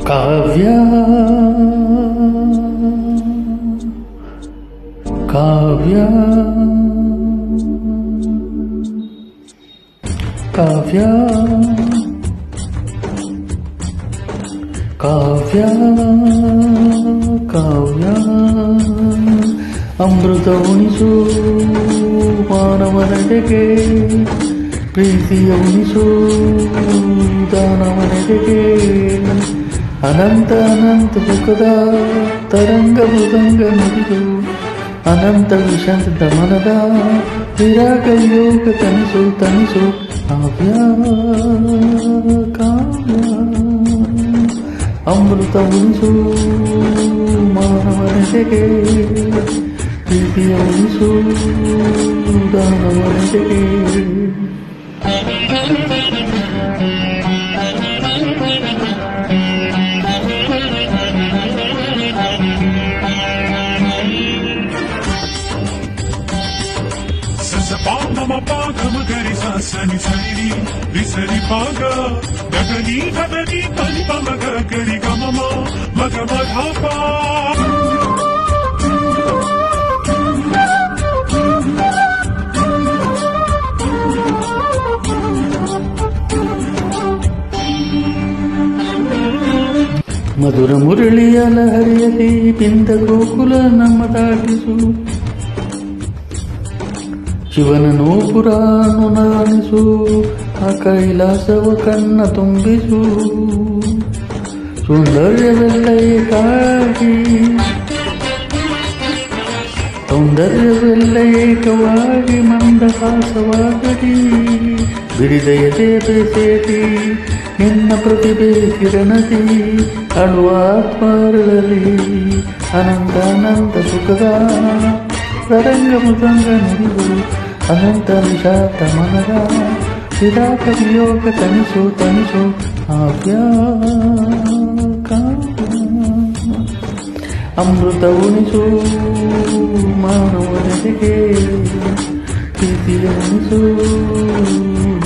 ಕಾವ್ಯ ಕಾವ್ಯ ಕಾವ್ಯ ಕಾವ್ಯ ಕಾವ್ಯ ಅಮೃತ ಉಣಿಸು ಮಾನವನೆಡೆಗೆ ಪ್ರೀತಿಯ ಉಣಿಸು ದಾನವನೆಡೆಗೆ ಅನಂತ ಅನಂತ ಸುಖದ ತರಂಗ ಮೃದಂಗ ನುಡಿದು ಅನಂತ ವಿಷಾದ ಮನದ ವಿರಾಗ ಯೋಗ ತನಿಸು ತನಿಸು ಕಾವ್ಯ ಕಾವ್ಯ ಅಮೃತ ಉಣಿಸು ಮಾನವನೆಡೆಗೆ ಪ್ರೀತಿಯ ಉಣಿಸು ದಾನವನೆಡೆಗೆ ಸನಿ ಸರಿ ರಿಸರಿ ಪಾಗ ಗಗನಿ ಗಗನಿ ಪನಿ ಪಮಗ ಗರಿ ಗಮಮ ಮಗ ಮಧಾಪ ಮಧುರ ಮುರಳಿಯ ಲಹರಿಯಲ್ಲಿ ಬಿಂದ ಗೋಕುಲ ನಮ್ಮ ದಾಟಿಸು ಶಿವನ ನೂಪುರಾನು ನಾಣಿಸು ಆ ಕೈಲಾಸವ ಕಣ್ಣ ತುಂಬಿಸು ಸೌಂದರ್ಯವೆಲ್ಲ ಏಕಾಗಿ ಸೌಂದರ್ಯವೆಲ್ಲ ಏಕವಾಗಿ ಮಂದಹಾಸವಾಗಲಿ ಬಿಡಿದ ಎದೆ ಬೆಸೆದಿ ನಿನ್ನ ಪ್ರತಿಭೆ ಕಿರಣದಿ ಅಳುವ ಆತ್ಮರಳಲಿ ಅನಂತ ಅನಂತ ಸುಖದ ತರಂಗ ಮೃದಂಗ ನುಡಿದು ಅನಂತ ವಿಷಾದ ಮನದ ವಿರಾಗ ವಿಯೋಗ ತನಿಸು ತನಿಸು ಕಾವ್ಯ ಕಾವ್ಯ ಅಮೃತ ಉಣಿಸು ಮಾನವನೆಡೆಗೆ ಪ್ರೀತಿಯ ಉಣಿಸು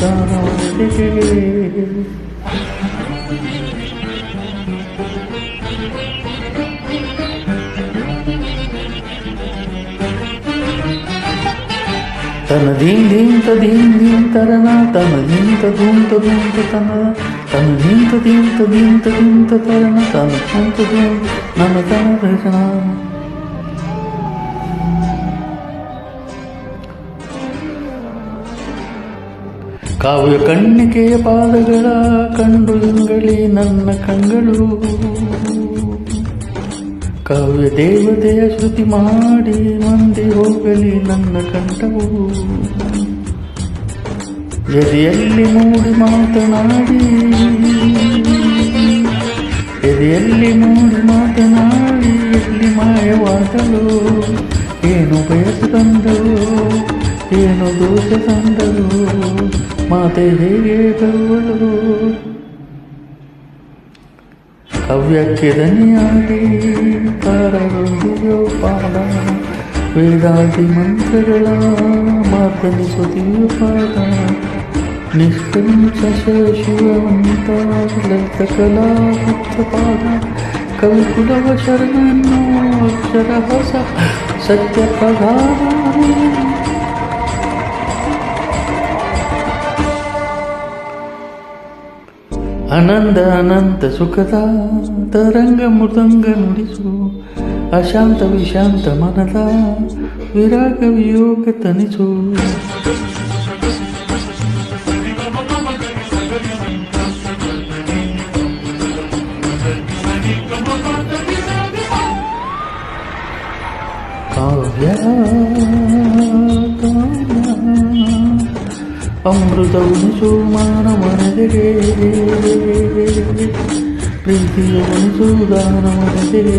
ದಾನವನೆಡೆಗೆ ತನ ದೀಂ ತರನ ತನ ದೀಂತ ಧೂಂತ ತನ ತನ ದೀಂತ ತರನ ತನ ಧೂಂತ ನನ್ನ ತನ ದರ್ಶನ ಕಾವ್ಯ ಕಣ್ಣಿಕೆಯ ಪಾದಗಳ ಕಂಡು ಇಂಗಳಿ ನನ್ನ ಕಂಗಳು ಕಾವ್ಯ ದೇವತೆಯ ಶ್ರುತಿ ಮಾಡಿ ಮಂದಿ ಹೋಗಲಿ ನನ್ನ ಕಂಠವು ಎದೆಯಲ್ಲಿ ಮೂಡಿ ಮಾತನಾಡಿ ಎದೆಯಲ್ಲಿ ಮೂಡಿ ಮಾತನಾಡಿ ಎಲ್ಲಿ ಮಾಯವಾದಳು ಏನು ಬಯಸು ತಂದಳು ಏನು ದೋಷ ತಂದಳು ಮಾತೆ ಹೇಗೆ ಬರುವಳು ಕಾವ್ಯಕ್ಕೆ ದನಿಯಾಗಿ ತಾರರೊಂದಿಗೆ ಪಾದ ವೇದಾದಿ ಮಂತ್ರಗಳ ಮಾರ್ಗನಿಸುತ್ತಿಯೂ ಪಾದ ನಿಷ್ಕಂಚ ಶಿವಂತ ಲಲಿತ ಕಲಾಗುಪ್ತ ಪಾದ ಕವಿಕುಲವ ಶರಣನ್ನು ಅಕ್ಷರ ಹೊಸ ಸತ್ಯ ಪ್ರಧಾನ ಅನಂತ ಅನಂತ ಸುಖದ ತರಂಗ ಮೃದಂಗ ನುಡಿಸು ಅಶಾಂತ ವಿಶಾಂತ ಮನದ ವಿರಾಗ ವಿಯೋಗ ತನಿಸು ಕಾವ್ಯ ಅಮೃತ ಉಣಿಸು ಮಾನವನೆಡೆಗೆ ಪ್ರೀತಿಯ ಉಣಿಸು ದಾನವನೆಡೆಗೆ